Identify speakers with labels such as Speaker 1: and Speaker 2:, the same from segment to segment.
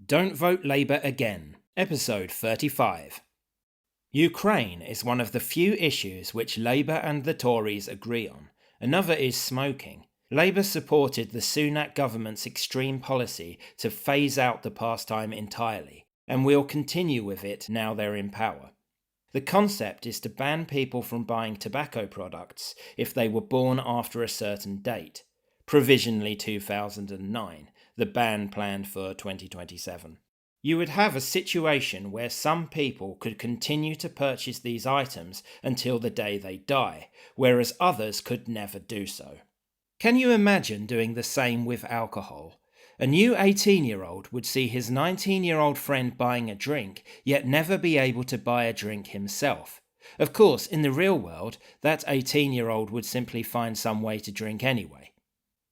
Speaker 1: Don't Vote Labour Again, Episode 35. Ukraine is one of the few issues which Labour and the Tories agree on. Another is smoking. Labour supported the Sunak government's extreme policy to phase out the pastime entirely, and will continue with it now they're in power. The concept is to ban people from buying tobacco products if they were born after a certain date, provisionally 2009, the ban planned for 2027. You would have a situation where some people could continue to purchase these items until the day they die, whereas others could never do so. Can you imagine doing the same with alcohol? A new 18-year-old would see his 19-year-old friend buying a drink, yet never be able to buy a drink himself. Of course, in the real world, that 18-year-old would simply find some way to drink anyway.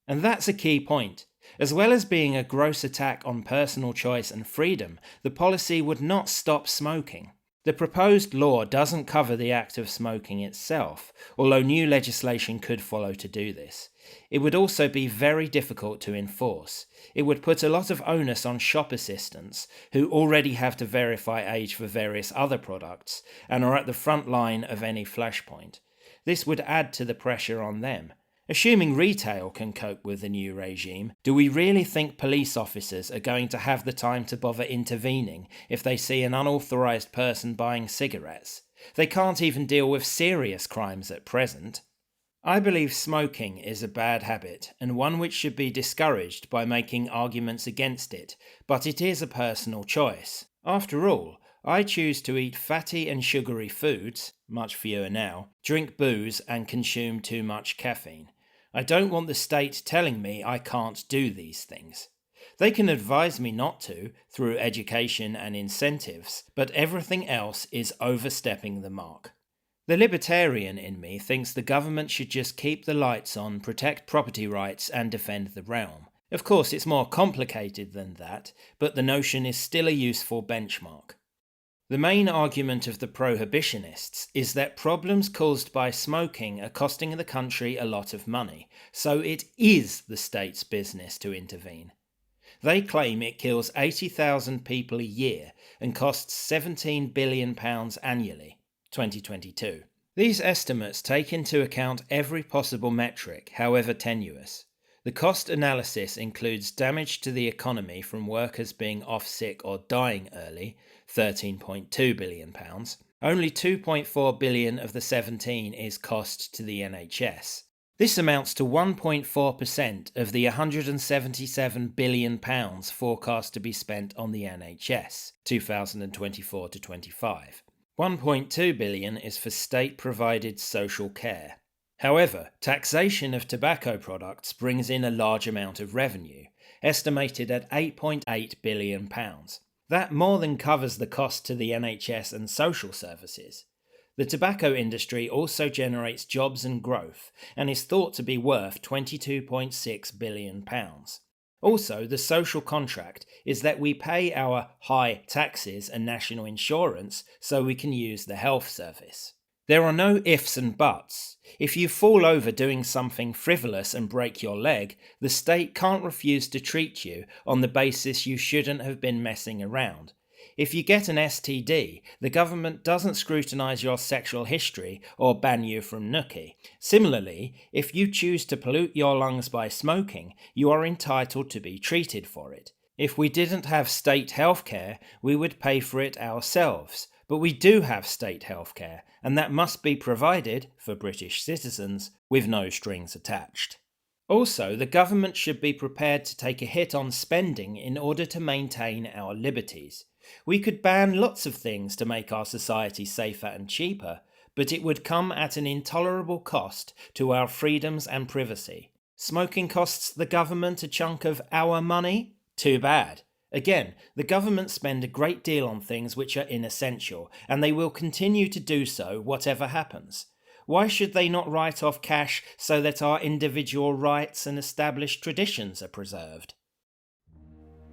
Speaker 1: And that's a key point. As well as being a gross attack on personal choice and freedom, the policy would not stop smoking. The proposed law doesn't cover the act of smoking itself, although new legislation could follow to do this. It would also be very difficult to enforce. It would put a lot of onus on shop assistants, who already have to verify age for various other products, and are at the front line of any flashpoint. This would add to the pressure on them. Assuming retail can cope with the new regime, do we really think police officers are going to have the time to bother intervening if they see an unauthorised person buying cigarettes? They can't even deal with serious crimes at present. I believe smoking is a bad habit, and one which should be discouraged by making arguments against it, but it is a personal choice. After all, I choose to eat fatty and sugary foods, much fewer now, drink booze and consume too much caffeine. I don't want the state telling me I can't do these things. They can advise me not to, through education and incentives, but everything else is overstepping the mark. The libertarian in me thinks the government should just keep the lights on, protect property rights and defend the realm. Of course, it's more complicated than that, but the notion is still a useful benchmark. The main argument of the prohibitionists is that problems caused by smoking are costing the country a lot of money, so it is the state's business to intervene. They claim it kills 80,000 people a year and costs £17 billion annually, 2022. These estimates take into account every possible metric, however tenuous. The cost analysis includes damage to the economy from workers being off sick or dying early, £13.2 billion. Only £2.4 billion of the 17 is cost to the NHS. This amounts to 1.4% of the £177 billion forecast to be spent on the NHS, 2024 to 25. £1.2 billion is for state-provided social care. However, taxation of tobacco products brings in a large amount of revenue, estimated at £8.8 billion. That more than covers the cost to the NHS and social services. The tobacco industry also generates jobs and growth, and is thought to be worth £22.6 billion. Also, the social contract is that we pay our high taxes and national insurance so we can use the health service. There are no ifs and buts. If you fall over doing something frivolous and break your leg, the state can't refuse to treat you on the basis you shouldn't have been messing around. If you get an STD, the government doesn't scrutinise your sexual history or ban you from nookie. Similarly, if you choose to pollute your lungs by smoking, you are entitled to be treated for it. If we didn't have state healthcare, we would pay for it ourselves. But we do have state healthcare, and that must be provided, for British citizens, with no strings attached. Also, the government should be prepared to take a hit on spending in order to maintain our liberties. We could ban lots of things to make our society safer and cheaper, but it would come at an intolerable cost to our freedoms and privacy. Smoking costs the government a chunk of our money? Too bad. Again, the government spend a great deal on things which are inessential, and they will continue to do so whatever happens. Why should they not write off cash so that our individual rights and established traditions are preserved?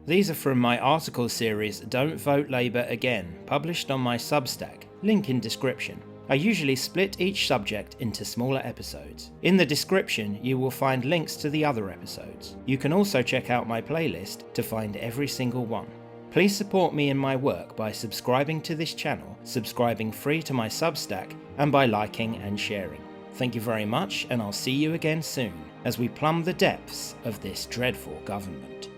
Speaker 1: These are from my article series Don't Vote Labour Again, published on my Substack, link in description. I usually split each subject into smaller episodes. In the description, you will find links to the other episodes. You can also check out my playlist to find every single one. Please support me in my work by subscribing to this channel, subscribing free to my Substack, and by liking and sharing. Thank you very much, and I'll see you again soon as we plumb the depths of this dreadful government.